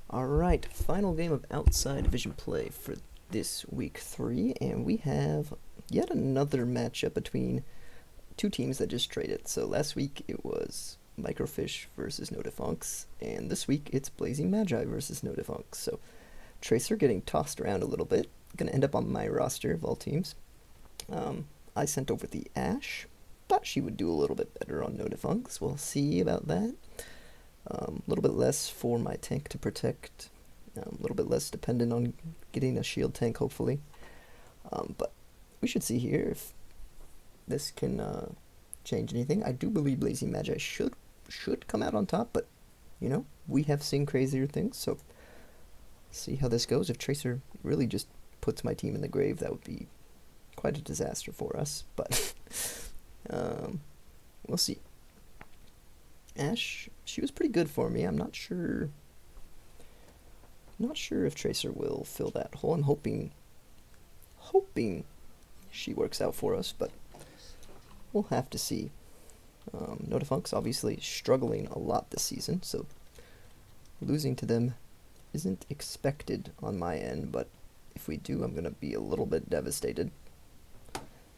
Alright, final game of Outside Division play for this week 3, and we have yet another matchup between two teams that just traded. So last week it was Microfish versus No Defunks, and this week it's Blazing Magi versus No Defunks. So Tracer getting tossed around a little bit, gonna end up on my roster of all teams. I sent over the Ash, thought she would do a little bit better on No Defunks. We'll see about that. A little bit less for my tank to protect, a little bit less dependent on getting a shield tank, hopefully. But we should see here if this can change anything. I do believe Blazing Magi should come out on top, but you know, we have seen crazier things, so see how this goes. If Tracer really just puts my team in the grave, that would be quite a disaster for us, but we'll see. Ash, she was pretty good for me. I'm not sure if Tracer will fill that hole. I'm hoping she works out for us, but we'll have to see. No Defunks obviously struggling a lot this season, so losing to them isn't expected on my end, but if we do, I'm going to be a little bit devastated.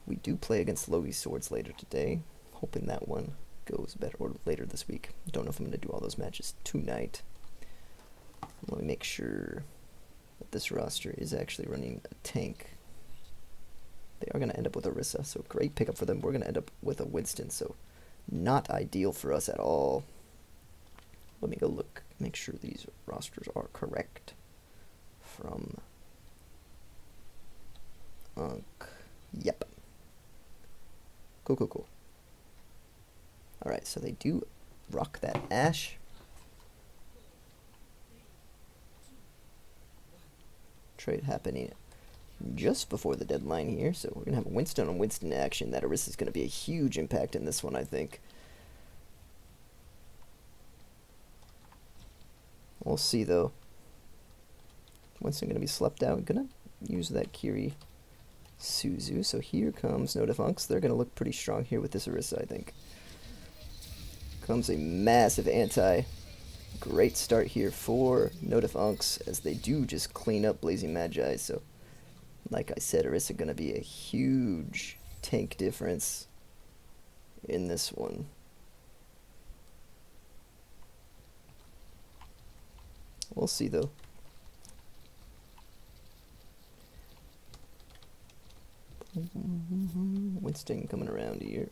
We do play against Logie Swords later today, hoping that one goes better, or later this week. Don't know if I'm going to do all those matches tonight. Let me make sure that this roster is actually running a tank. They are going to end up with Orisa, so great pickup for them. We're going to end up with a Winston, so not ideal for us at all. Let me go look, make sure these rosters are correct from Yep. Cool. Alright, so they do rock that Ash. Trade happening just before the deadline here, so we're going to have Winston on Winston action. That Orisa is going to be a huge impact in this one, I think. We'll see, though. Winston going to be slept out. Going to use that Kiri Suzu. So here comes No Defunks. They're going to look pretty strong here with this Orisa, I think. Comes a massive anti. Great start here for No Defunks, as they do just clean up Blazing Magi. So, like I said, Orisa going to be a huge tank difference in this one. We'll see, though. Winston coming around here.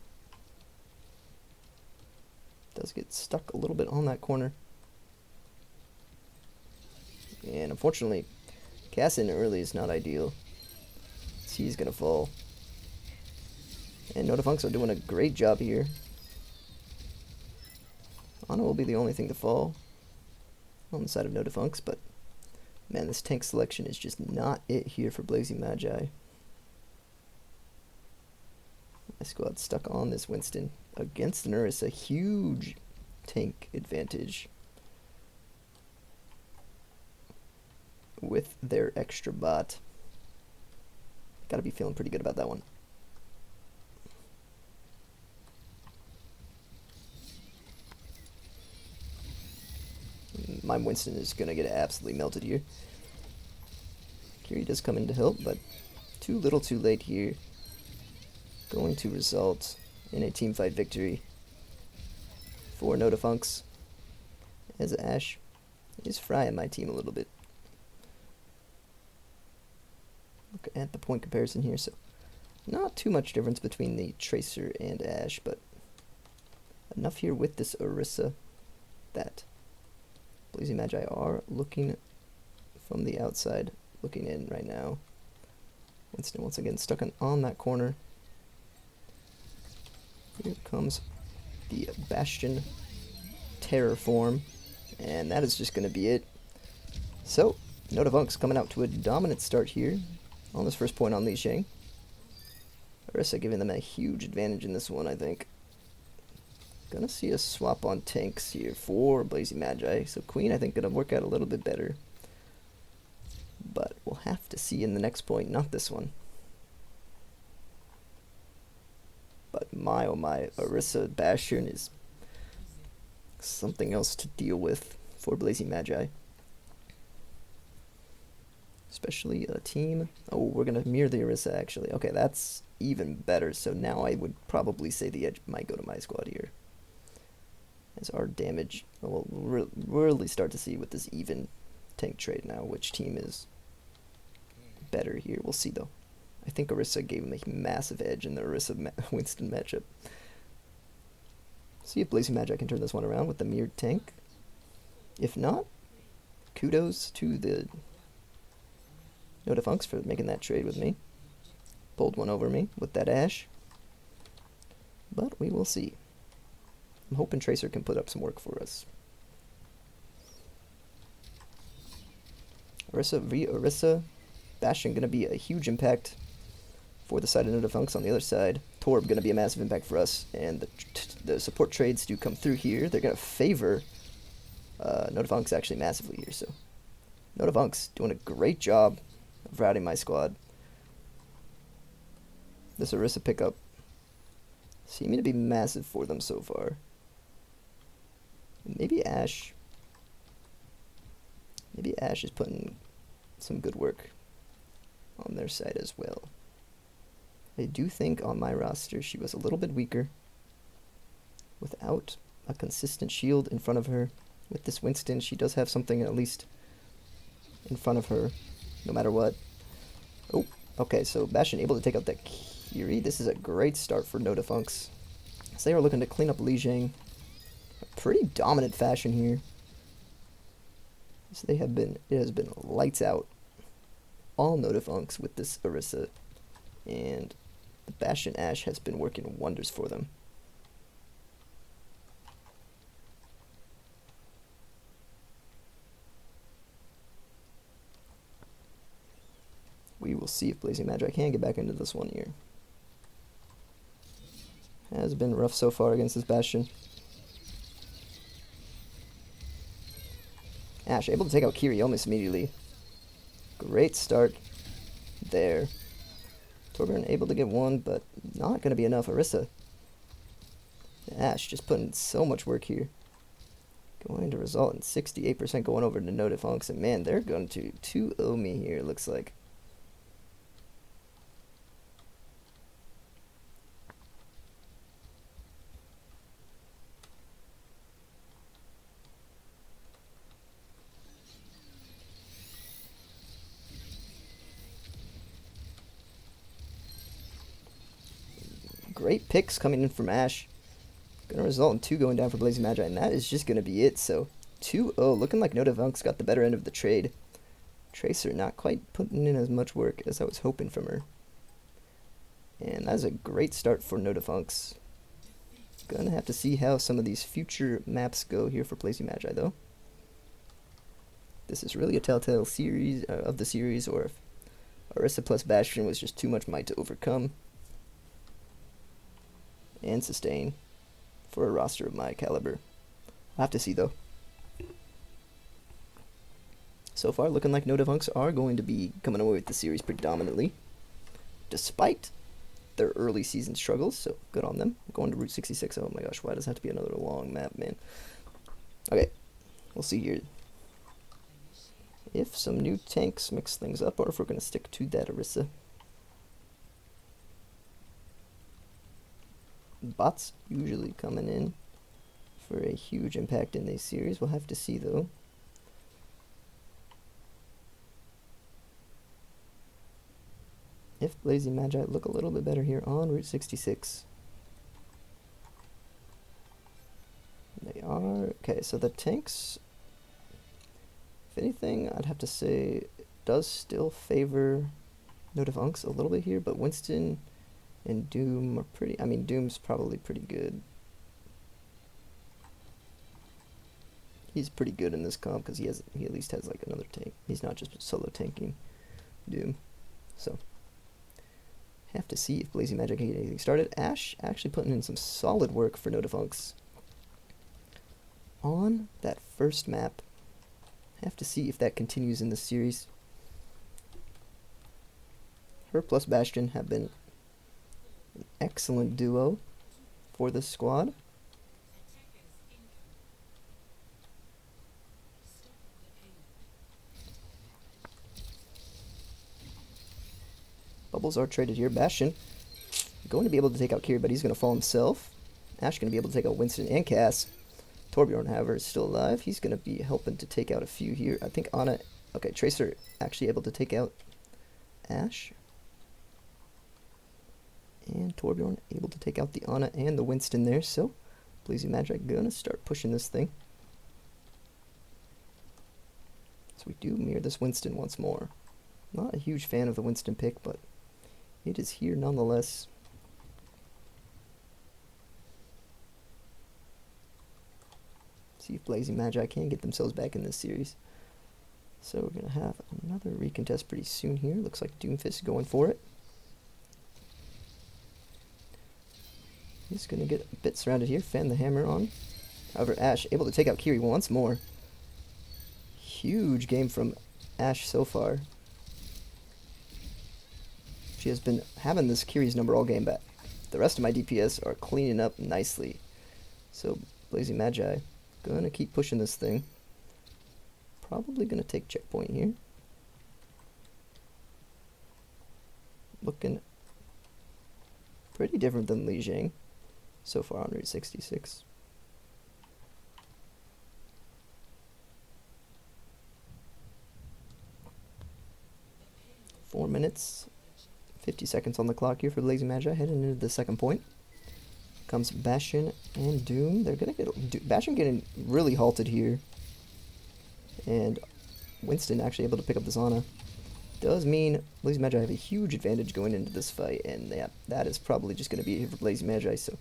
Does get stuck a little bit on that corner. And unfortunately, casting early is not ideal. He's going to fall. And No Defunks are doing a great job here. Ana will be the only thing to fall on the side of No Defunks, but man, this tank selection is just not it here for Blazing Magi. My squad stuck on this Winston against an Urus, a huge tank advantage with their extra bot. Gotta be feeling pretty good about that one. My Winston is gonna get absolutely melted here. Kiri does come in to help, but too little too late here. Going to result in a teamfight victory for No Defunks, as Ash is frying my team a little bit. Look at the point comparison here, so not too much difference between the Tracer and Ash, but enough here with this Orisa that Blazing Magi are looking from the outside, looking in right now. Winston once again stuck on that corner. Here comes the Bastion Terror form, and that is just going to be it. So, No Defunks coming out to a dominant start here on this first point on Li Shang. Orisa giving them a huge advantage in this one, I think. Gonna see a swap on tanks here for Blazing Magi. So Queen, I think, gonna work out a little bit better. But we'll have to see in the next point, not this one. But my oh my, Orisa Bastion is something else to deal with for Blazing Magi. Especially a team. Oh, we're going to mirror the Orisa, actually. Okay, that's even better. So now I would probably say the edge might go to my squad here. As our damage, we'll really start to see with this even tank trade now, which team is better here. We'll see, though. I think Orisa gave him a massive edge in the Orisa-Winston matchup. See if Blazing Magi can turn this one around with the mirrored tank. If not, kudos to the Notifunks for making that trade with me. Pulled one over me with that Ashe. But we will see. I'm hoping Tracer can put up some work for us. Orisa v Orisa. Bastion going to be a huge impact for the side of Notifunks. On the other side, Torb going to be a massive impact for us. And the support trades do come through here. They're going to favor Notifunks actually massively here. So Notifunks doing a great job of routing my squad. This Orisa pickup seeming to be massive for them so far. Maybe Ashe. Maybe Ashe is putting some good work on their side as well. I do think on my roster she was a little bit weaker. Without a consistent shield in front of her. With this Winston, she does have something at least in front of her, no matter what. Oh, okay, so Bastion able to take out that Kiri. This is a great start for Notifunks. So they are looking to clean up Lijiang. A pretty dominant fashion here. So it has been lights out. All Notifunks with this Orisa. And the Bastion Ashe has been working wonders for them. We will see if Blazing Magi can get back into this one here. Has been rough so far against this Bastion. Ashe able to take out Kiri almost immediately. Great start there. Torbjorn able to get one, but not going to be enough. Orisa. Ashe just putting so much work here. Going to result in 68% going over to Notifunks. And man, they're going to 2-0 me here, it looks like. Great picks coming in from Ashe. Going to result in 2 going down for Blazing Magi, and that is just going to be it. So 2-0, looking like Notifunks got the better end of the trade. Tracer not quite putting in as much work as I was hoping from her. And that is a great start for Notifunks. Gonna have to see how some of these future maps go here for Blazing Magi, though. This is really a telltale series of the series, or if Orisa plus Bastion was just too much might to overcome and sustain for a roster of my caliber. I'll have to see, though. So far, looking like Notifunks are going to be coming away with the series predominantly, despite their early season struggles, so good on them. Going to Route 66. Oh my gosh, why does it have to be another long map, man? Okay, we'll see here if some new tanks mix things up, or if we're going to stick to that Orisa. Bots usually coming in for a huge impact in these series. We'll have to see, though. If Blazing Magi look a little bit better here on Route 66. They are. Okay, so the tanks, if anything, I'd have to say does still favor Notifunks a little bit here, but Winston and Doom are pretty. I mean, Doom's probably pretty good. He's pretty good in this comp because he at least has like another tank. He's not just solo tanking Doom. So have to see if Blazing Magi can get anything started. Ashe actually putting in some solid work for Notifunks on that first map. Have to see if that continues in the series. Her plus Bastion have been an excellent duo for this squad. Bubbles are traded here. Bastion going to be able to take out Kiri, but he's going to fall himself. Ash going to be able to take out Winston and Cass. Torbjorn, however, is still alive. He's going to be helping to take out a few here. I think Ana... Okay, Tracer actually able to take out Ash. And Torbjorn able to take out the Ana and the Winston there. So, Blazing Magi going to start pushing this thing. So we do mirror this Winston once more. Not a huge fan of the Winston pick, but it is here nonetheless. See if Blazing Magi can get themselves back in this series. So we're going to have another recontest pretty soon here. Looks like Doomfist going for it. He's going to get a bit surrounded here. Fan the hammer on. However, Ash able to take out Kiri once more. Huge game from Ash so far. She has been having this Kiri's number all game back. The rest of my DPS are cleaning up nicely. So, Blazing Magi gonna keep pushing this thing. Probably gonna take checkpoint here. Looking pretty different than Li Jing so far on Route 66. Four minutes, 50 seconds on the clock here for Blazing Magi, heading into the second point. Comes Bastion and Doom. They're gonna get Bastion getting really halted here, and Winston actually able to pick up this Ana. Does mean Blazing Magi have a huge advantage going into this fight, and yeah, that is probably just gonna be it here for Blazing Magi. So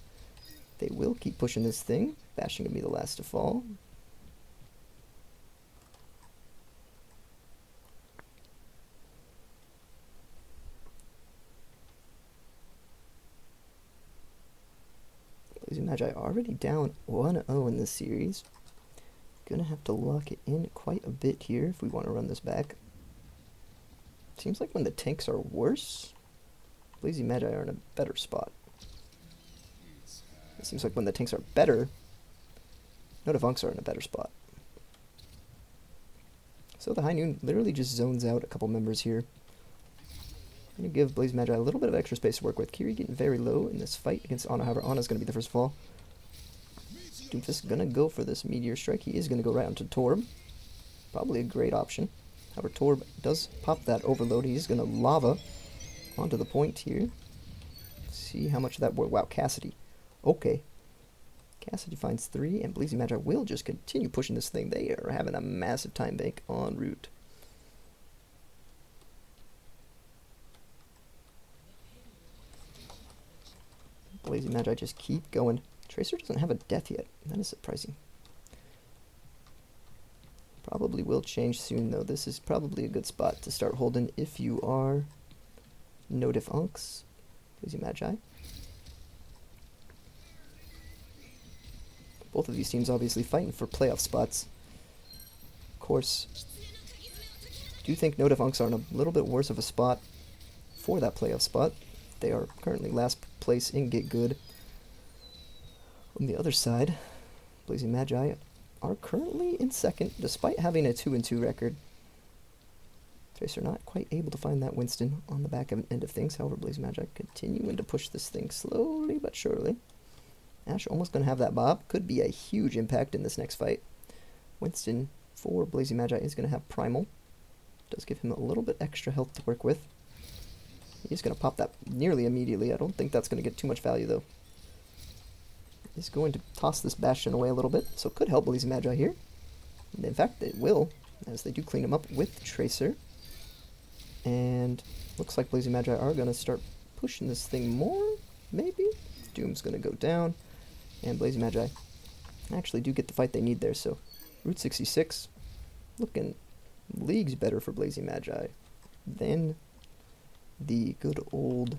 they will keep pushing this thing. Bastion gonna be the last to fall. Blazing Magi already down 1-0 in this series. Gonna have to lock it in quite a bit here if we want to run this back. Seems like when the tanks are worse, Blazing Magi are in a better spot. It seems like when the tanks are better, Notifunks are in a better spot. So the High Noon literally just zones out a couple members here. I'm going to give Blazing Magi a little bit of extra space to work with. Kiri getting very low in this fight against Ana. However, Ana's going to be the first to fall. Doomfist is going to go for this Meteor Strike. He is going to go right onto Torb. Probably a great option. However, Torb does pop that overload. He's going to lava onto the point here. See how much of that worked. Wow, Cassidy. Okay. Cassidy finds 3, and Blazing Magi will just continue pushing this thing. They are having a massive time bank en route. Blazing Magi just keep going. Tracer doesn't have a death yet. That is surprising. Probably will change soon, though. This is probably a good spot to start holding if you are Notifunks. Blazing Magi. Both of these teams obviously fighting for playoff spots. Of course, do think Notifunks are in a little bit worse of a spot for that playoff spot. They are currently last place in Get Good. On the other side, Blazing Magi are currently in second, despite having a 2-2 record. Tracer not quite able to find that Winston on the back end of things. However, Blazing Magi continuing to push this thing slowly but surely. Ash almost going to have that Bob. Could be a huge impact in this next fight. Winston for Blazing Magi is going to have Primal. Does give him a little bit extra health to work with. He's going to pop that nearly immediately. I don't think that's going to get too much value, though. He's going to toss this Bastion away a little bit, so it could help Blazing Magi here. And in fact, it will, as they do clean him up with Tracer. And looks like Blazing Magi are going to start pushing this thing more, maybe? Doom's going to go down, and Blazing Magi actually do get the fight they need there, so Route 66 looking leagues better for Blazing Magi than the good old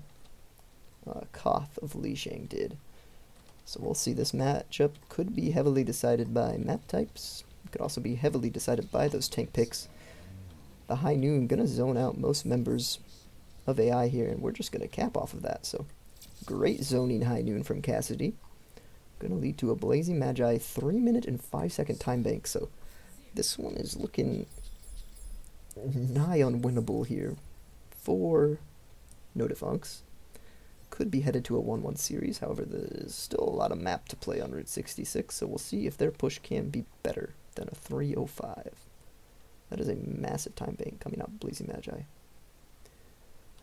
Koth of Li Jing did. So we'll see. This matchup could be heavily decided by map types. It could also be heavily decided by those tank picks. The High Noon gonna zone out most members of AI here, and we're just gonna cap off of that. So great zoning High Noon from Cassidy. Gonna lead to a Blazing Magi 3-minute and 5-second time bank. So this one is looking nigh unwinnable here for No Defunks. Could be headed to a 1-1 series, however there's still a lot of map to play on Route 66, so we'll see if their push can be better than a 305. That is a massive time bank coming out Blazing Magi.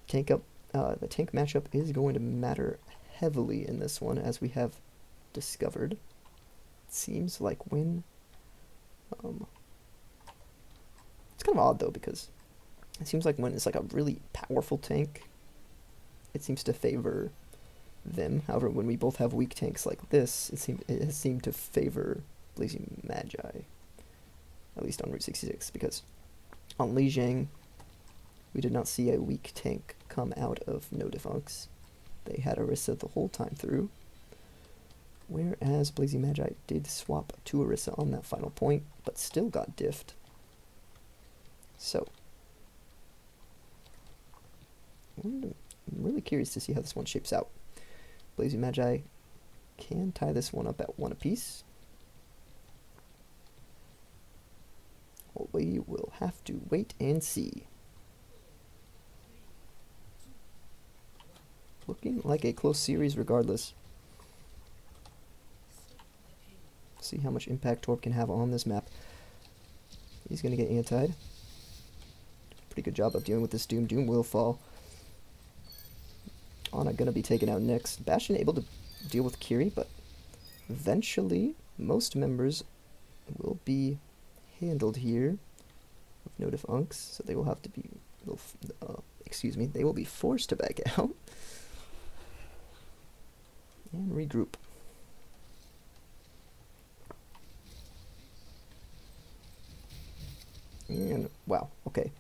The tank matchup is going to matter heavily in this one, as we have discovered. It seems like when... it's kind of odd, though, because it seems like when it's like a really powerful tank, it seems to favor them. However, when we both have weak tanks like this, it has seemed to favor Blazing Magi, at least on Route 66, because on Lijiang, we did not see a weak tank come out of No Defunks. They had Orisa the whole time through, whereas Blazing Magi did swap to Orisa on that final point, but still got diffed. So, I'm really curious to see how this one shapes out. Blazing Magi can tie this one up at 1 apiece. Well, we will have to wait and see. Looking like a close series regardless. See how much impact Torb can have on this map. He's going to get antied. Pretty good job of dealing with this Doom. Doom will fall. Ana going to be taken out next. Bastion able to deal with Kiri, but eventually most members will be handled here with No Defunks, so they will have to be, they will be forced to back out and regroup. And wow, okay.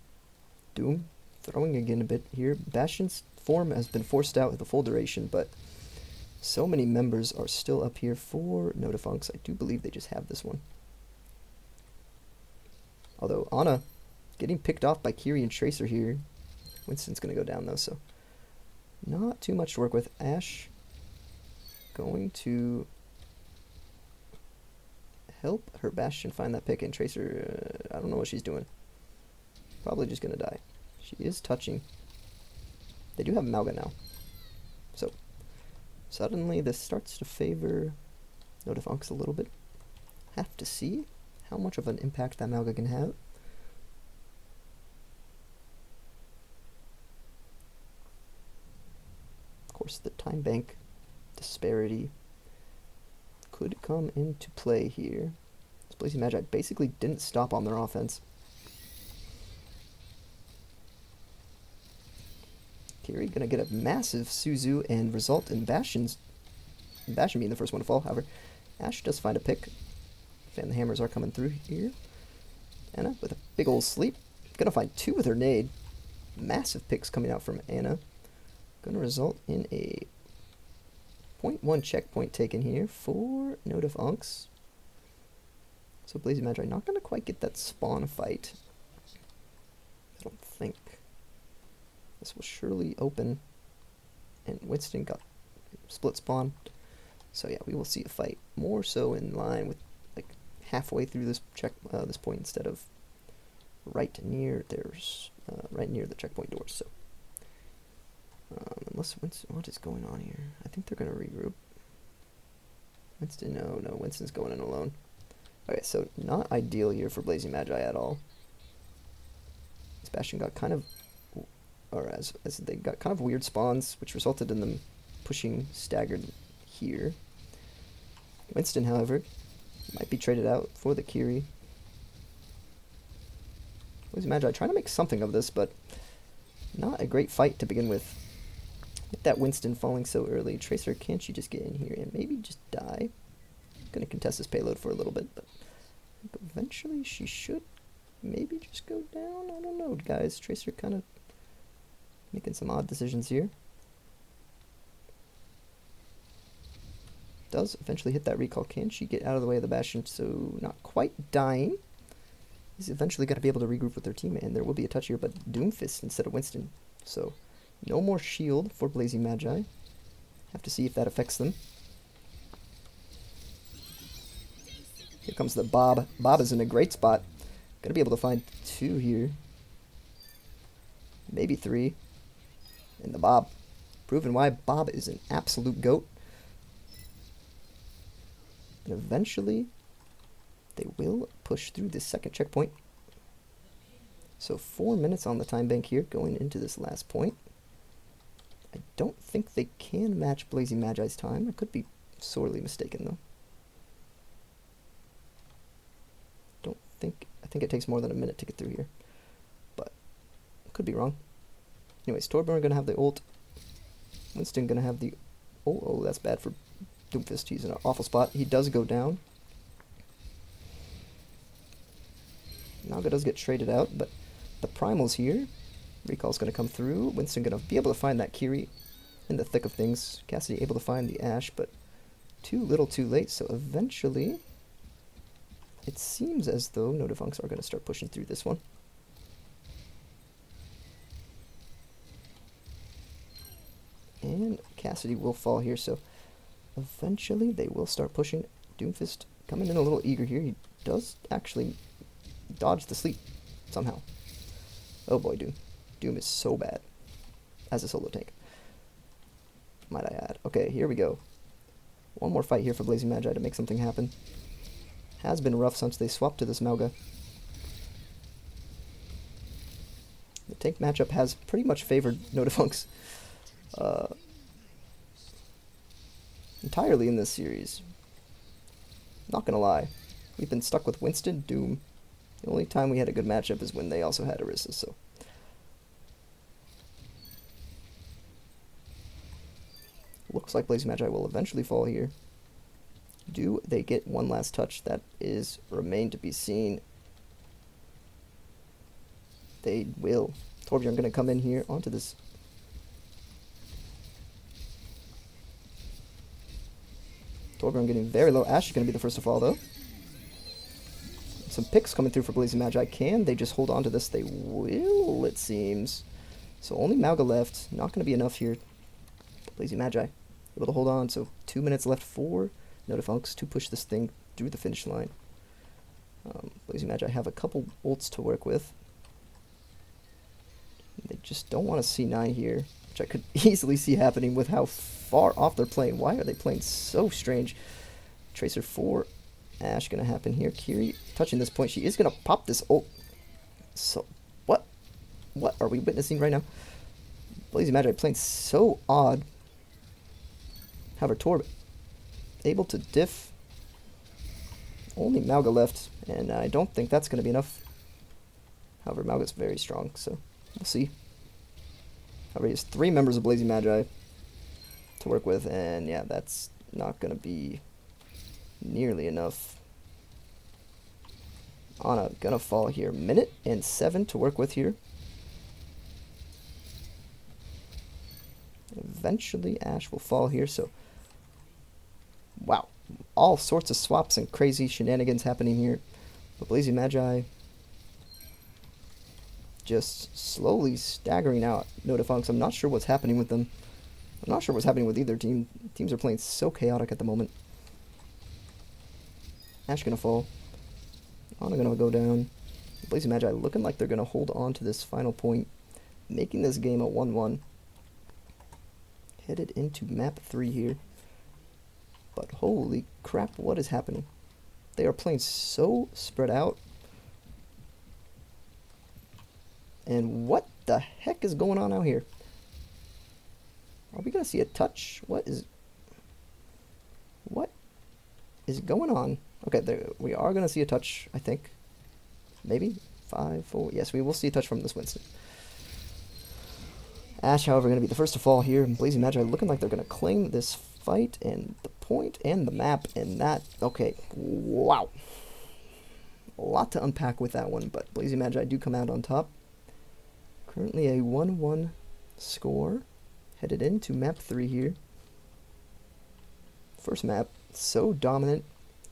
Doom throwing again a bit here. Bastion's form has been forced out the full duration, but so many members are still up here for No Defunks. I do believe they just have this one. Although Ana getting picked off by Kiri and Tracer here. Winston's going to go down though, so not too much to work with. Ashe going to help her Bastion find that pick, and Tracer, I don't know what she's doing. Probably just going to die. She is touching. They do have Mauga now. So, suddenly this starts to favor No Defunks a little bit. Have to see how much of an impact that Mauga can have. Of course, the time bank disparity could come into play here. This Blazing Magi basically didn't stop on their offense. Kiri gonna get a massive Suzu and result in Bastion being the first one to fall. However, Ashe does find a pick. Fan the hammers are coming through here. Ana with a big old sleep. Gonna find 2 with her nade. Massive picks coming out from Ana. Gonna result in a 0.1 checkpoint taken here for No Defunks. So Blazing Magi not gonna quite get that spawn fight. I don't think. This will surely open, and Winston got split spawn. So yeah, we will see a fight more so in line with like halfway through this this point instead of right near the checkpoint doors. So unless Winston, what is going on here? I think they're gonna regroup. Winston, no, Winston's going in alone. Okay, so not ideal here for Blazing Magi at all. Bastion got kind of, or as they got kind of weird spawns, which resulted in them pushing staggered here. Winston, however, might be traded out for the Kiri. Blazing Magi trying to make something of this, but not a great fight to begin with. With that Winston falling so early, Tracer, can't she just get in here and maybe just die? Gonna contest this payload for a little bit, but I think eventually she should maybe just go down. I don't know, guys. Tracer kind of making some odd decisions here. Does eventually hit that recall. Can she get out of the way of the Bastion? So not quite dying. He's eventually going to be able to regroup with their teammate, and there will be a touch here, but Doomfist instead of Winston. So no more shield for Blazing Magi. Have to see if that affects them. Here comes the Bob. Bob is in a great spot. Gonna be able to find 2 here. Maybe 3. And the Bob. Proving why Bob is an absolute GOAT. And eventually, they will push through this second checkpoint. So 4 minutes on the time bank here going into this last point. I don't think they can match Blazing Magi's time. I could be sorely mistaken though. I think it takes more than a minute to get through here. But could be wrong. Anyways, Torbjorn gonna have the ult. Winston gonna have the oh, that's bad for Doomfist. He's in an awful spot. He does go down. Naga does get traded out, but the Primal's here. Recall's going to come through. Winston going to be able to find that Kiri in the thick of things. Cassidy able to find the Ashe, but too little too late. So eventually, it seems as though No Defunks are going to start pushing through this one. And Cassidy will fall here, so eventually they will start pushing. Doomfist coming in a little eager here. He does actually dodge the sleep somehow. Oh boy, Doom. Doom is so bad as a solo tank, might I add. Okay, here we go. One more fight here for Blazing Magi to make something happen. Has been rough since they swapped to this Mauga. The tank matchup has pretty much favored No Defunks entirely in this series. Not gonna lie. We've been stuck with Winston, Doom. The only time we had a good matchup is when they also had Orisa, so. Looks like Blazing Magi will eventually fall here. Do they get one last touch? That is remain to be seen. They will. Torbjorn going to come in here onto this. Torbjorn getting very low. Ashe is going to be the first to fall, though. Some picks coming through for Blazing Magi. Can they just hold on to this? They will, it seems. So only Mauga left. Not going to be enough here. Blazing Magi able to hold on. So 2 minutes left for No Defunks to push this thing through the finish line. Blazing Magi have a couple ults to work with. They just don't want to C9 here, which I could easily see happening with how far off they're playing. Why are they playing so strange? Tracer 4. Ashe gonna happen here. Kiri touching this point. She is gonna pop this ult. So what are we witnessing right now? Blazing Magi playing so odd. However, Torb able to diff. Only Mauga left, and I don't think that's gonna be enough. However, Mauga's very strong, so we'll see. However, he has 3 members of Blazing Magi to work with, and yeah, that's not gonna be nearly enough. Ana gonna fall here. Minute and 7 to work with here. Eventually Ashe will fall here, so wow. All sorts of swaps and crazy shenanigans happening here. But Blazing Magi just slowly staggering out No Defunks. I'm not sure what's happening with them. I'm not sure what's happening with either team. Teams are playing so chaotic at the moment. Ashe gonna fall. Ana gonna go down. Blazing Magi looking like they're gonna hold on to this final point, making this game a 1-1. Headed into map 3 here. But holy crap, what is happening? They are playing so spread out. And what the heck is going on out here? Are we gonna see a touch? What is going on? Okay, there, we are going to see a touch, I think. Maybe? 5, 4. Yes, we will see a touch from this Winston. Ashe, however, going to be the first to fall here. Blazing Magi looking like they're going to claim this fight and the point and the map. And that, okay, wow. A lot to unpack with that one, but Blazing Magi do come out on top. Currently a 1-1 score. Headed into map 3 here. First map, so dominant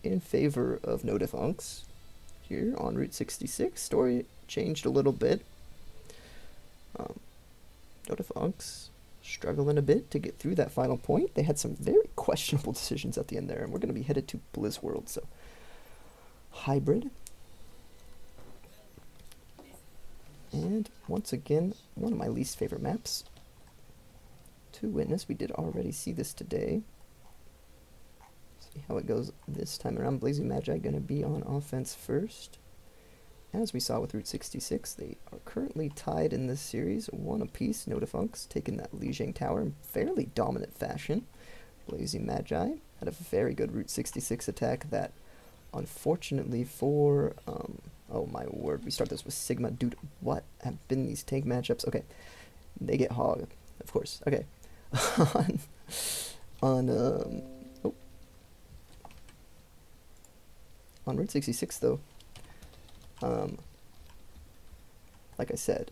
in favor of No Defunks here on Route 66. Story changed a little bit. No Defunks struggling a bit to get through that final point. They had some very questionable decisions at the end there, and we're going to be headed to Blizz World, so hybrid. And once again, one of my least favorite maps. to witness. We did already see this today. See how it goes this time around. Blazing Magi going to be on offense first. As we saw with Route 66, they are currently tied in this series, 1 apiece. No Defunks taking that Lijiang Tower in fairly dominant fashion. Blazing Magi had a very good Route 66 attack that, unfortunately for, oh my word, we start this with Sigma. Dude, what have been these tank matchups? Okay, they get hog, of course. Okay, on Route 66 though, like I said,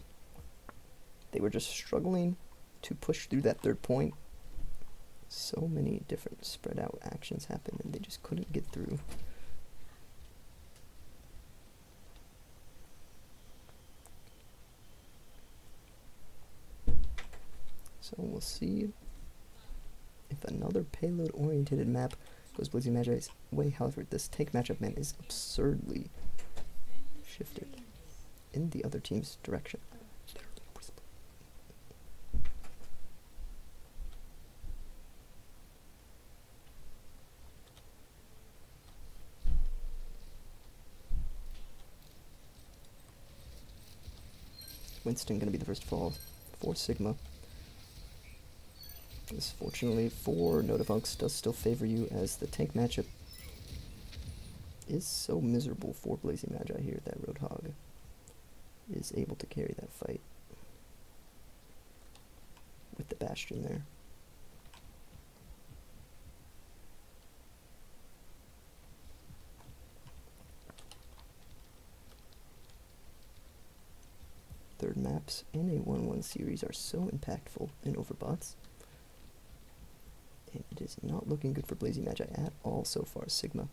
they were just struggling to push through that third point. So many different spread out actions happened and they just couldn't get through. So we'll see if another payload oriented map goes Blazing Magi's way. However, this tank matchup, man, is absurdly shifted in the other team's direction. Winston going to be the first to fall for Sigma. This, fortunately for No Defunks, does still favor you, as the tank matchup is so miserable for Blazing Magi here that Roadhog is able to carry that fight with the Bastion there. Third maps in a 1-1 series are so impactful in overbots. And it is not looking good for Blazing Magi at all so far. Sigma,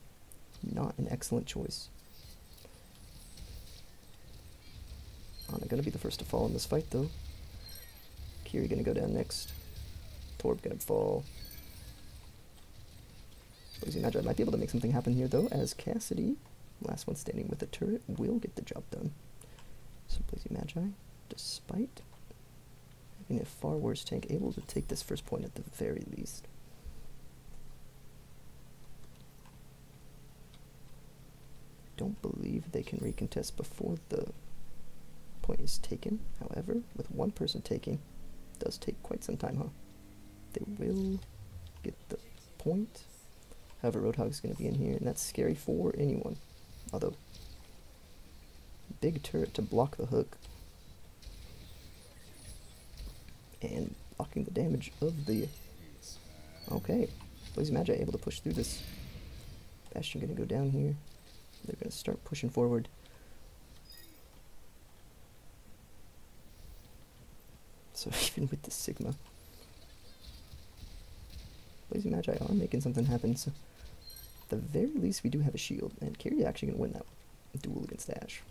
not an excellent choice. Ana gonna be the first to fall in this fight though. Kiri gonna go down next. Torb gonna fall. Blazing Magi might be able to make something happen here though, as Cassidy, last one standing with the turret, will get the job done. So Blazing Magi, despite having a far worse tank, able to take this first point at the very least. Don't believe they can recontest before the point is taken. However, with one person taking, it does take quite some time, huh? They will get the point. However, Roadhog's going to be in here, and that's scary for anyone. Although, big turret to block the hook. And blocking the damage of the... Okay, Blazing Magi able to push through this. Bastion going to go down here. They're going to start pushing forward. So even with the Sigma, Blazing Magi are making something happen. So at the very least, we do have a shield. And Kiri actually going to win that duel against Ash.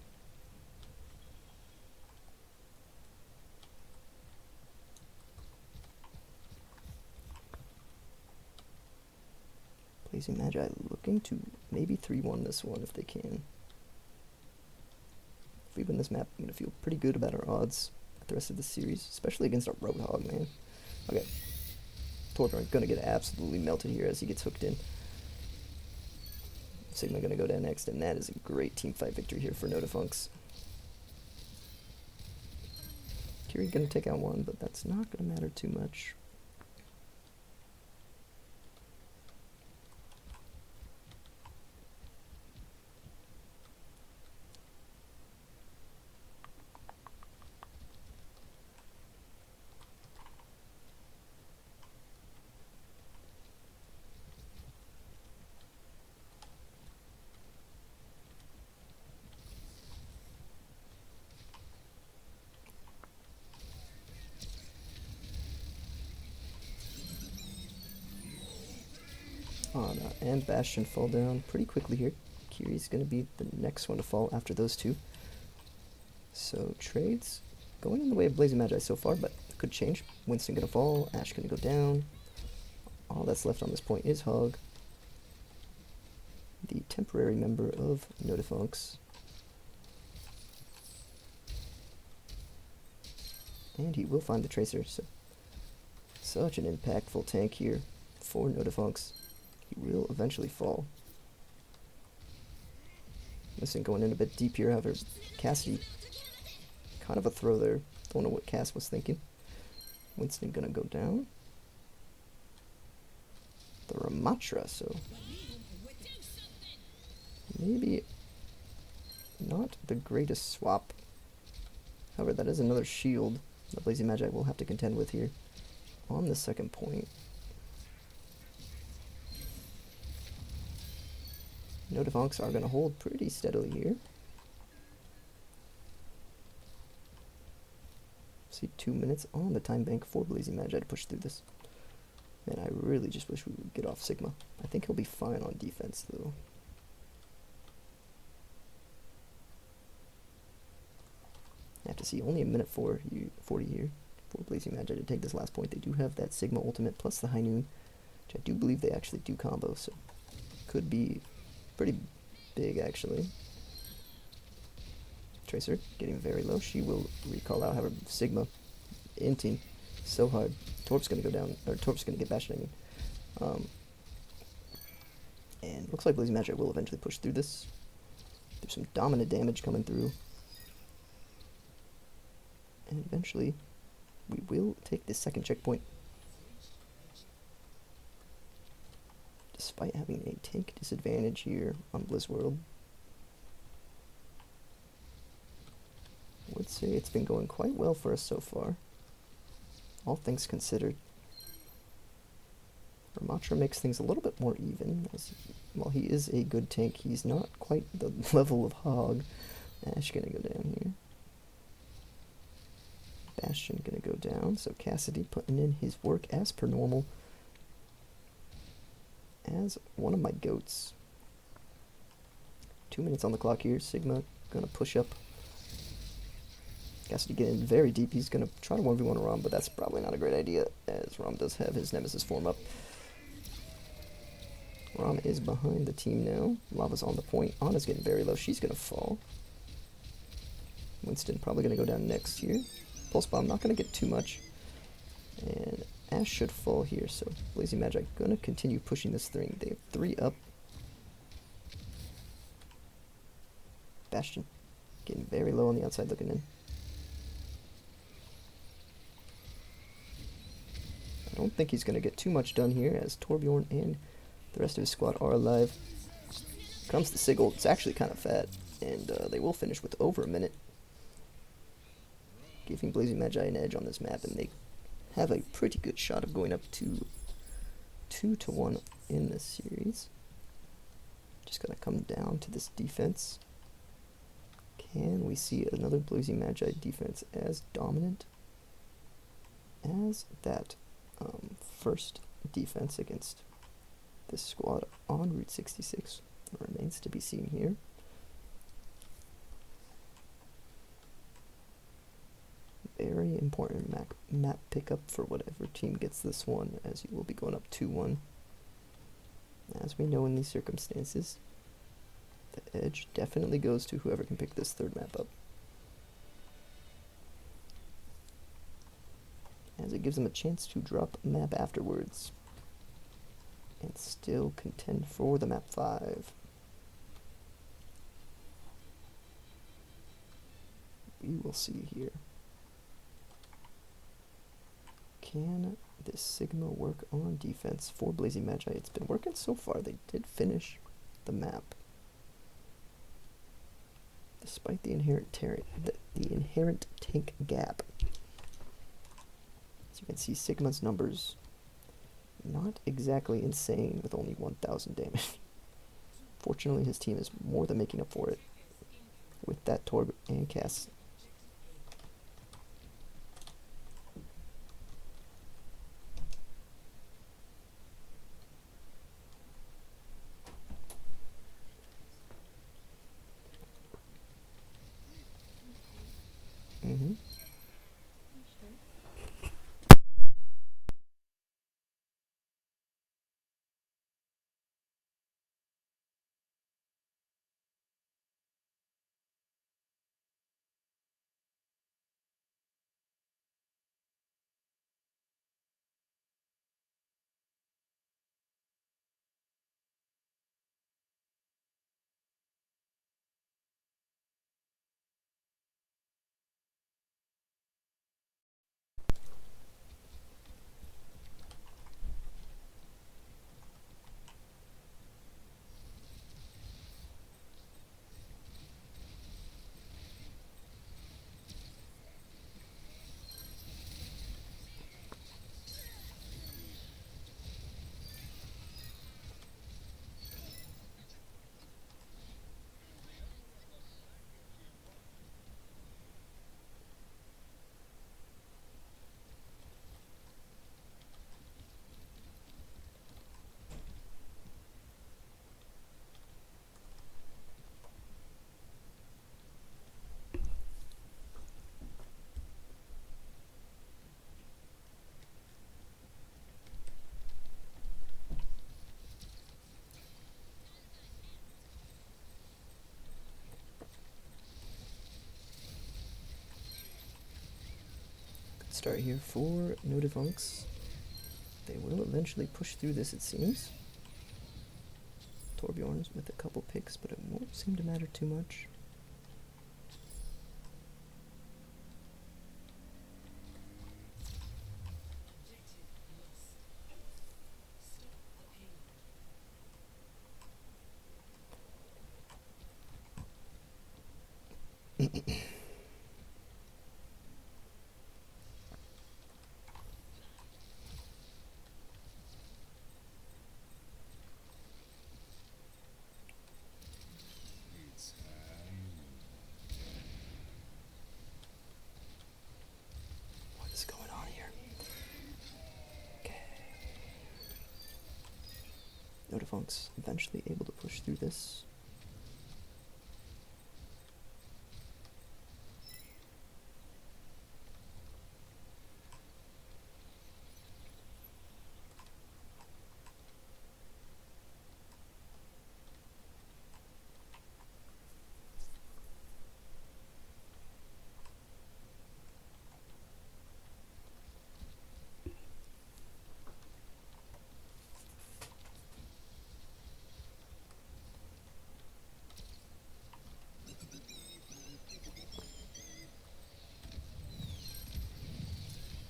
Blazing Magi looking to maybe 3-1 this one if they can. If we win this map, I'm going to feel pretty good about our odds at the rest of the series, especially against our Roadhog, man. Okay. Torbjorn going to get absolutely melted here as he gets hooked in. Sigma going to go down next, and that is a great teamfight victory here for No Defunks. Kiri going to take out one, but that's not going to matter too much. Ana and Bastion fall down pretty quickly here. Kiri's going to be the next one to fall after those two. So trades going in the way of Blazing Magi so far, but could change. Winston going to fall, Ash going to go down. All that's left on this point is Hog, the temporary member of No Defunks. And he will find the Tracer, so Such an impactful tank here for Notifunks. He will eventually fall. Listen, going in a bit deep here, however, Cassidy, kind of a throw there. Don't know what Cass was thinking. Winston gonna go down. The Ramatra, so maybe not the greatest swap. However, that is another shield that Lazy Magi will have to contend with here on the second point. Notifunks are going to hold pretty steadily here. See, 2 minutes on the time bank for Lazy Magi to push through this. Man, I really just wish we would get off Sigma. I think he'll be fine on defense, though. I have to see only a minute 40 here for Blazing Magi to take this last point. They do have that Sigma ultimate plus the High Noon, which I do believe they actually do combo, so could be pretty big, actually. Tracer getting very low. She will recall out. However, Sigma inting so hard. Torp's going to go down, or Torp's going to get bashed, I mean. And looks like Blazing Magi will eventually push through this. There's some dominant damage coming through. And eventually, we will take this second checkpoint. Despite having a tank disadvantage here on Blizz World. I would say it's been going quite well for us so far. All things considered. Ramatra makes things a little bit more even. While he is a good tank, he's not quite the level of Hog. Ash gonna go down here. Bastion gonna go down, so Cassidy putting in his work as per normal. As one of my goats. 2 minutes on the clock here. Sigma gonna push up. Cassidy getting very deep. He's gonna try to 1v1 Rom, but that's probably not a great idea, as Rom does have his Nemesis form up. Rom is behind the team now. Lava's on the point. Anna's getting very low. She's gonna fall. Winston probably gonna go down next here. Pulse Bomb not gonna get too much. And Ash should fall here, so Lazy Magi gonna continue pushing this thing. They have 3 up. Bastion getting very low on the outside looking in. I don't think he's gonna get too much done here, as Torbjorn and the rest of his squad are alive. Comes the Sigil. It's actually kind of fat, and they will finish with over a minute, giving Blazing Magi an edge on this map, and they have a pretty good shot of going up to 2-1 in this series. Just gonna come down to this defense. Can we see another Blazing Magi defense as dominant as that first defense against this squad on Route 66? Remains to be seen here. Very important map pickup for whatever team gets this one, as you will be going up 2-1. As we know in these circumstances, the edge definitely goes to whoever can pick this third map up, as it gives them a chance to drop a map afterwards and still contend for the map 5. We will see here. Can this Sigma work on defense for Blazing Magi? It's been working so far. They did finish the map, despite the inherent tank gap. As you can see, Sigma's numbers not exactly insane with only 1,000 damage. Fortunately, his team is more than making up for it with that Torb and Cass. start here for No Defunks. They will eventually push through this, it seems. Torbjorn's with a couple picks, but it won't seem to matter too much. What's going on here? Okay. No Defunks eventually able to push through this.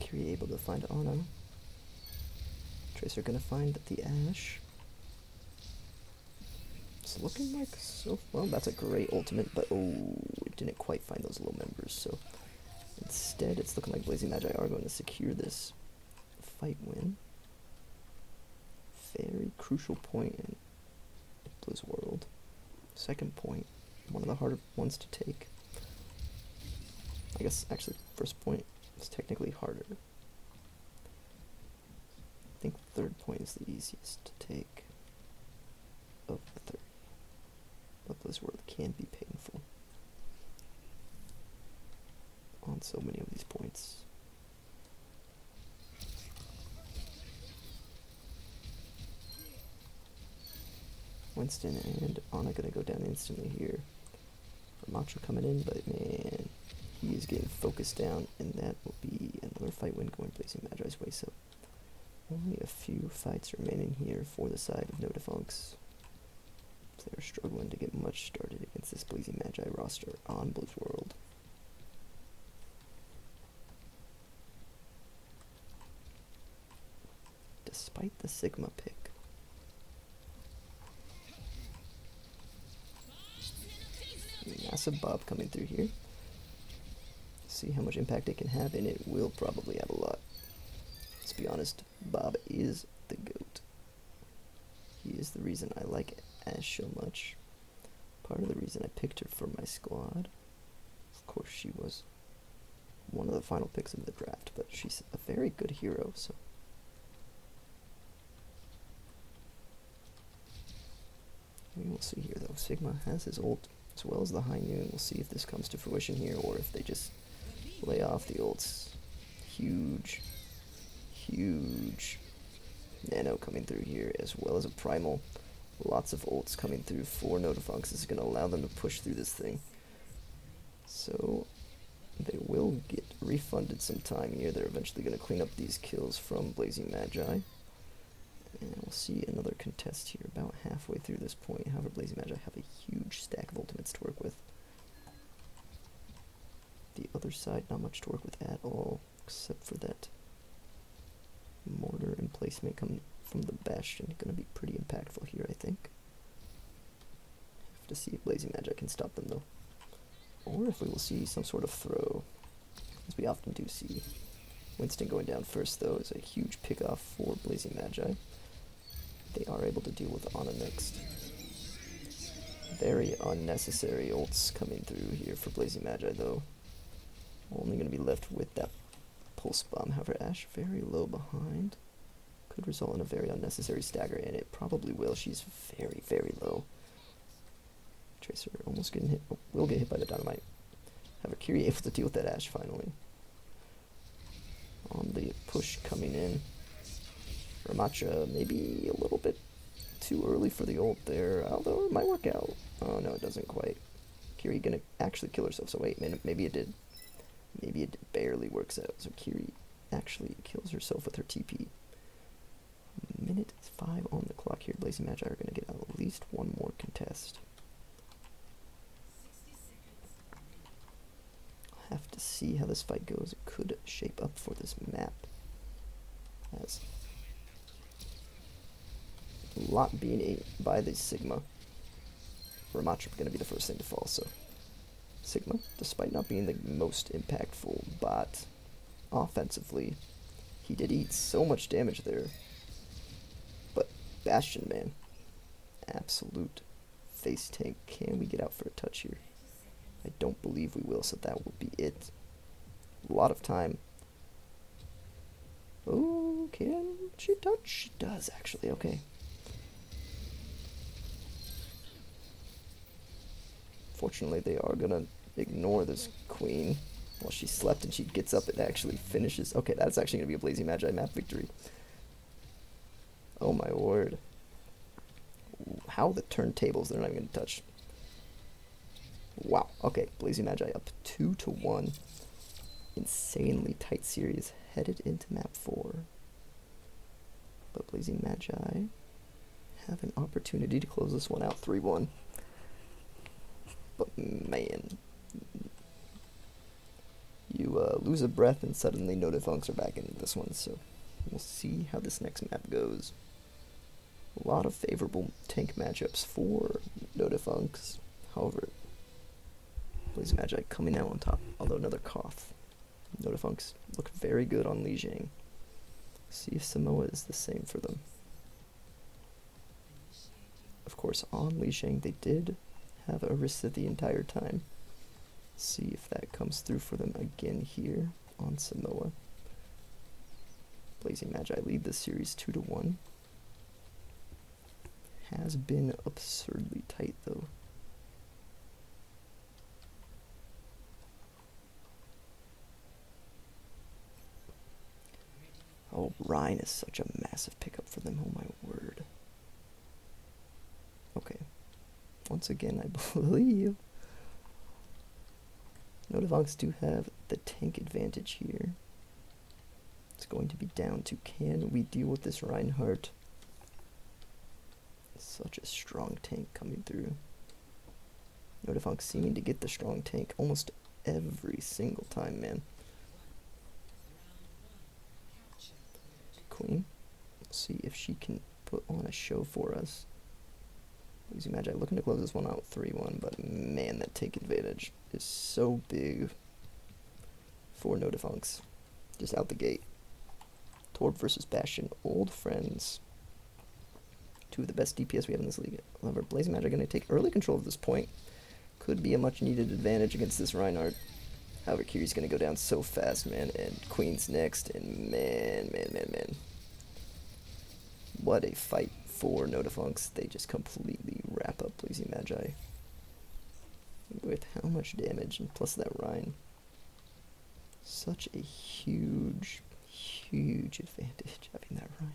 Kiri able to find Ana. Tracer gonna find the Ashe. It's looking like so well. That's a great ultimate, but oh, it didn't quite find those low members. So instead, it's looking like Blazing Magi are going to secure this fight win. Very crucial point in Blue's world. Second point, one of the harder ones to take. I guess actually first point is technically harder. I think third point is the easiest to take of the three. But Blue's world can be painful on so many of these points. Winston and Ana gonna go down instantly here. Macho coming in, but man, he is getting focused down, and that will be another fight win going Blazing Magi's way. So only a few fights remaining here for the side of No Defunks. They're struggling to get much started against this Blazing Magi roster on Blue's world. Despite the Sigma pick. Massive Bob coming through here. See how much impact it can have, and it will probably have a lot. Let's be honest, Bob is the GOAT. He is the reason I like Ashe so much. Part of the reason I picked her for my squad. Of course, she was one of the final picks of the draft, but she's a very good hero, so. We will see here, though. Sigma has his ult, as well as the High Noon. We'll see if this comes to fruition here, or if they just lay off the ults. Huge nano coming through here, as well as a primal. Lots of ults coming through for No Defunks. This is going to allow them to push through this thing. So they will get refunded some time here. They're eventually going to clean up these kills from Blazing Magi. And we'll see another contest here about halfway through this point. However, Blazing Magi have a huge stack of ultimates to work with. The other side, not much to work with at all, except for that mortar and placement coming from the Bastion. Going to be pretty impactful here, I think. Have to see if Blazing Magi can stop them, though. Or if we will see some sort of throw, as we often do see. Winston going down first, though, is a huge pickoff for Blazing Magi. They are able to deal with Ana next. Very unnecessary ults coming through here for Blazing Magi, though. Only going to be left with that pulse bomb. However, Ashe very low behind. Could result in a very unnecessary stagger, and it probably will. She's very, very low. Tracer almost getting hit. Oh, will get hit by the dynamite. However, Kiri able to deal with that Ashe finally. On the push coming in. Ramacha maybe a little bit too early for the ult there, although it might work out. Oh no, it doesn't quite. Kiri gonna actually kill herself, so wait, maybe it did. Maybe it did. barely works out. So Kiri actually kills herself with her TP. Minute 5 on the clock here. Blazing Magi are going to get at least one more contest. I'll have to see how this fight goes. It could shape up for this map. As a lot being ate by the Sigma. Ramatra going to be the first thing to fall, so Sigma, despite not being the most impactful bot offensively, he did eat so much damage there. But Bastion, man, absolute face tank. Can we get out for a touch here? I don't believe we will, so that will be it. A lot of time. Oh, can she touch? She does, actually. Okay. Fortunately, they are going to ignore this queen. While she slept and she gets up, it actually finishes. Okay, that's actually going to be a Blazing Magi map victory. Oh my word. How the turntables, they're not even going to touch. Wow. Okay, Blazing Magi up 2-1. Insanely tight series headed into map 4. But Blazing Magi have an opportunity to close this one out 3-1. But man, you lose a breath and suddenly no defunks are back in this one, so we'll see how this next map goes. A lot of favorable tank matchups for no defunks. However, Blazing Magi coming out on top, although another cough. No defunks look very good on Li Jiang. See if Samoa is the same for them. Of course, on Li Jiang they did have Orisa the entire time. See if that comes through for them again here on Samoa. Blazing Magi lead this series 2-1. Has been absurdly tight though. Oh, Rhine is such a massive pickup for them, oh my word. Okay. Once again, I believe no defunks do have the tank advantage here. It's going to be down to, can we deal with this Reinhardt? Such a strong tank coming through. No defunks seeming to get the strong tank almost every single time, man. Queen, let's see if she can put on a show for us. Blazing Magi looking to close this one out 3-1, but man, that tank advantage is so big for no defunks. Just out the gate. Torb versus Bastion, old friends. Two of the best DPS we have in this league. However, Blazing Magi are going to take early control of this point. Could be a much needed advantage against this Reinhardt. However, Kiri's going to go down so fast, man, and Queen's next, and man. What a fight for no defunks. They just completely wrap up Blazing Magi with how much damage, and plus that Rhine. Such a huge advantage having that Rhine.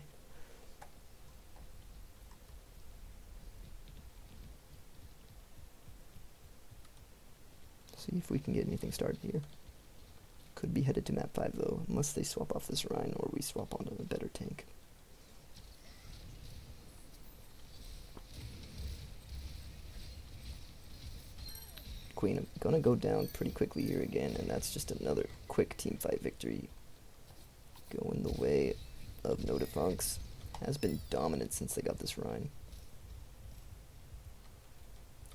See if we can get anything started here. Could be headed to map 5 though, unless they swap off this Rhine or we swap onto a better tank. Queen gonna go down pretty quickly here again, and that's just another quick team fight victory. Going the way of no defunks. Has been dominant since they got this Rhine.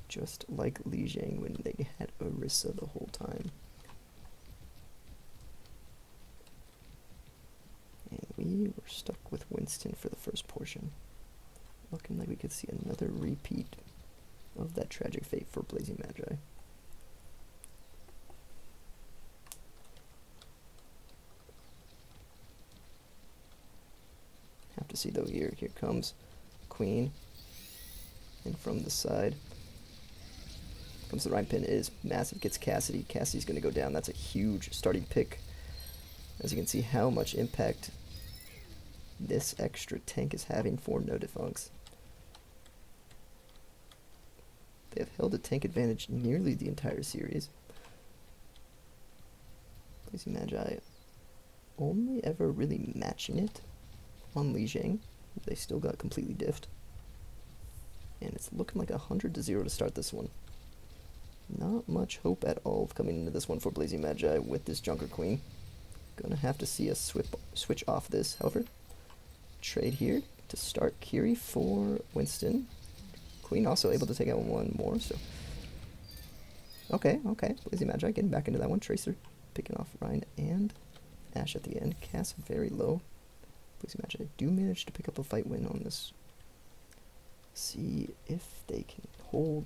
Just like Li Jiang when they had Orisa the whole time. And we were stuck with Winston for the first portion. Looking like we could see another repeat of that tragic fate for Blazing Magi. Have to see though here comes Queen. And from the side comes the Rhine pin, is massive, gets Cassidy. Cassidy's going to go down. That's a huge starting pick. As you can see how much impact this extra tank is having for no defunks. They have held a tank advantage nearly the entire series. Lazy Magi only ever really matching it on Li Jing. They still got completely diffed. And it's looking like 100-0 to start this one. Not much hope at all of coming into this one for Blazing Magi with this Junker Queen. Gonna have to see us switch off this, however. Trade here to start Kiri for Winston. Queen also able to take out one more, so... Okay. Blazing Magi getting back into that one. Tracer picking off Ryan and Ashe at the end. Cass very low. Blazing Magi do manage to pick up a fight win on this. See if they can hold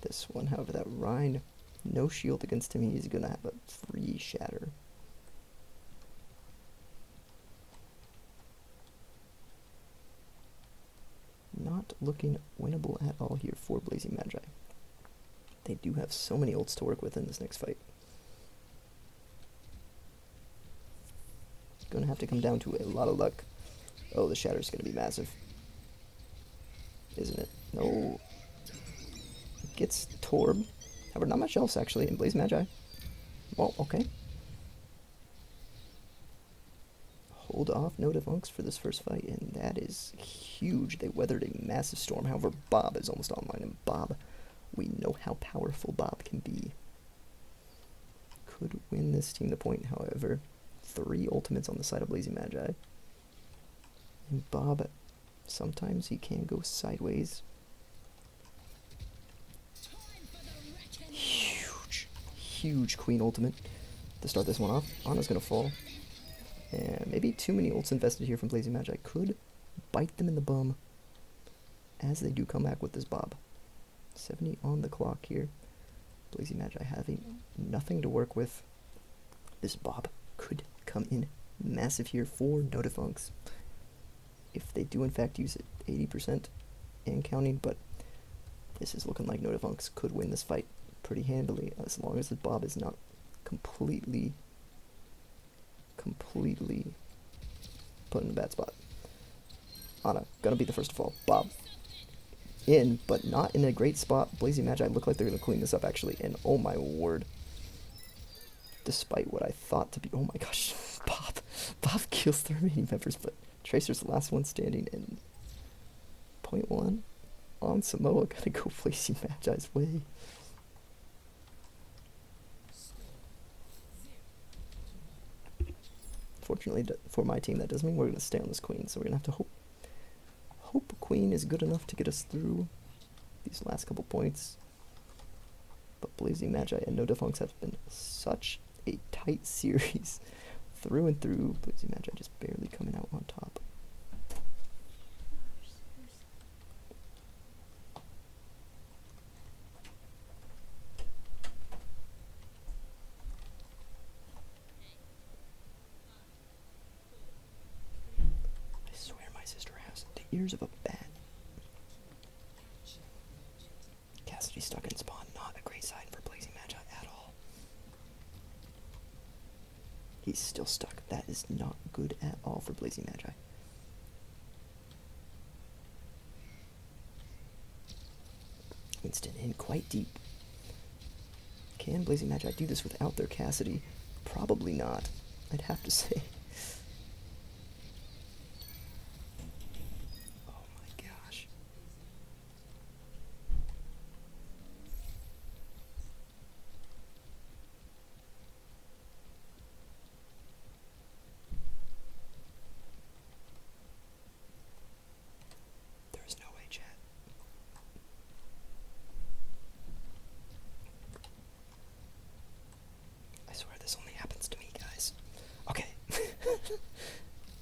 this one. However, that Ryan, no shield against him. He's going to have a free shatter. Not looking winnable at all here for Blazing Magi. They do have so many ults to work with in this next fight. Going to have to come down to a lot of luck. Oh, the shatter's going to be massive. Isn't it? No. Gets Torb. However, not much else actually in Blaze Magi. Well, okay. Hold off no Devunks for this first fight, and that is huge. They weathered a massive storm. However, Bob is almost online, and Bob, we know how powerful Bob can be. Could win this team the point, however. 3 ultimates on the side of Blazing Magi. And Bob, sometimes he can go sideways. Huge Queen ultimate to start this one off. Ana's gonna fall. And maybe too many ults invested here from Blazing Magi could bite them in the bum as they do come back with this Bob. 70 on the clock here. Blazing Magi having nothing to work with. This Bob could come in massive here for no Defunks. If they do in fact use it 80% and counting, but this is looking like no Defunks could win this fight pretty handily as long as the Bob is not completely put in a bad spot. Ana gonna be the first to fall. Bob in, but not in a great spot. Blazing Magi look like they're gonna clean this up actually, and oh my word. Despite what I thought to be, oh my gosh, Bob kills the remaining members, but Tracer's the last one standing, and point 1 on Samoa gonna go Blazing Magi's way. Fortunately for my team, that doesn't mean we're going to stay on this Queen, so we're going to have to hope Queen is good enough to get us through these last couple points. But Blazing Magi and no Defunks have been such a tight series through and through. Blazing Magi just barely coming out on top. Ears of a bat. Cassidy stuck in spawn, not a great sign for Blazing Magi at all. He's still stuck. That is not good at all for Blazing Magi. Winston in quite deep. Can Blazing Magi do this without their Cassidy? Probably not, I'd have to say.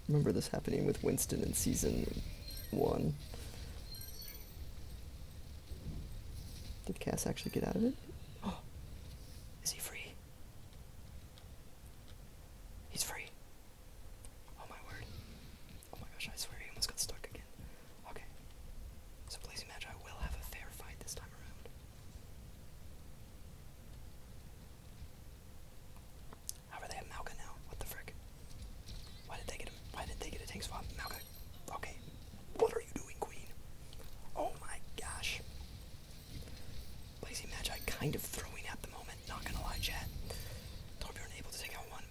Remember this happening with Winston in Season 1. Did Cass actually get out of it? Oh, is he free? He's free. Oh my word. Oh my gosh, I swear he almost got stuck again. Okay. So Blazing Magi will have a fair fight this time around. However, they have Mauga now. What the frick? Why did they get him? Why did they get a tank swap? Mauga. Okay. What are you doing, Queen? Oh my gosh. Blazing Magi kind of throwing at the moment. Not gonna lie, chat. Torbjorn able to take out one,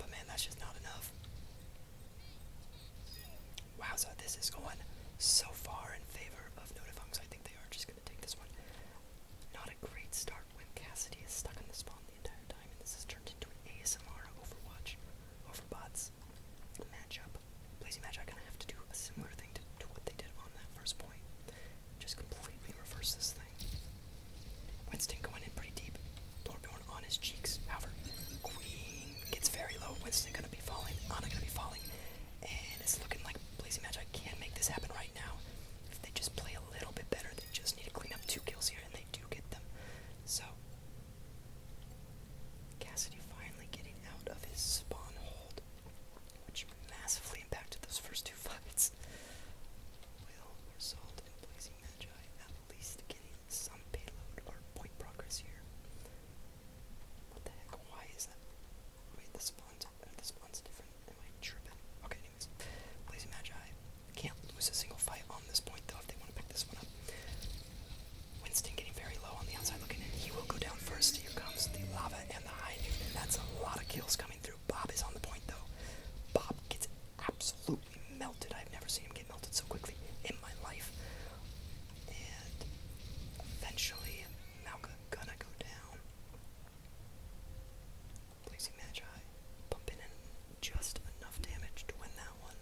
just enough damage to win that one.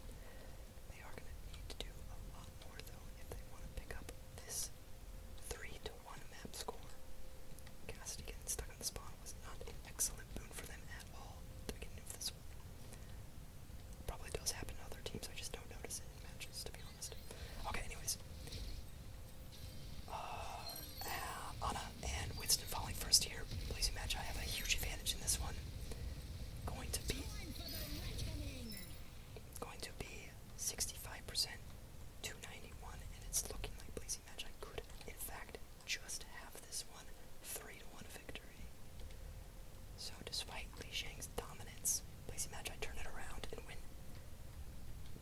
They are going to need to do a lot more, though, if they want to pick up this 3-1 map score. Cassidy getting stuck on the spawn was not an excellent boon for them at all at the beginning of this one. Probably does happen to other teams, I just don't notice it in matches, to be honest. Okay, anyways. Ana and Winston falling first here. Blazing Magi have a huge advantage in this one. Going to be 65%, 291, and it's looking like Blazing Magi could, in fact, just have this one 3-1 victory. So despite Li Shang's dominance, Blazing Magi turn it around and win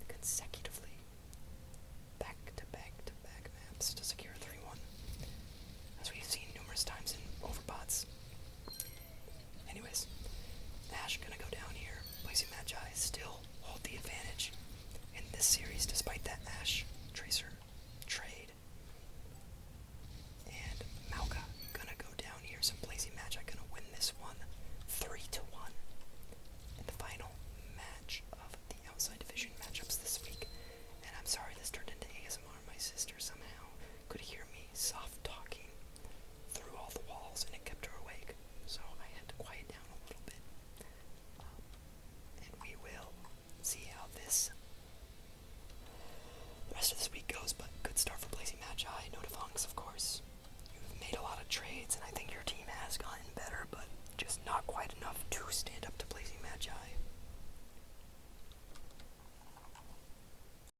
consecutively back-to-back-to-back maps to secure 3-1, as we've seen numerous times in overbots. Anyways, Ash gonna go down here. Blazing Magi still hold the advantage in this series despite that Ash Tracer trade. And Mauga gonna go down here, so Blazing Magi gonna win this one 3-1 in the final match of the outside division matchups this week. And I'm sorry this turned into ASMR. My sister somehow could hear me soft talking through all the walls and it kept her awake, so I had to quiet down a little bit. And we will see how the rest of this week goes, but good start for Blazing Magi. No defunks, of course. You've made a lot of trades, and I think your team has gotten better, but just not quite enough to stand up to Blazing Magi.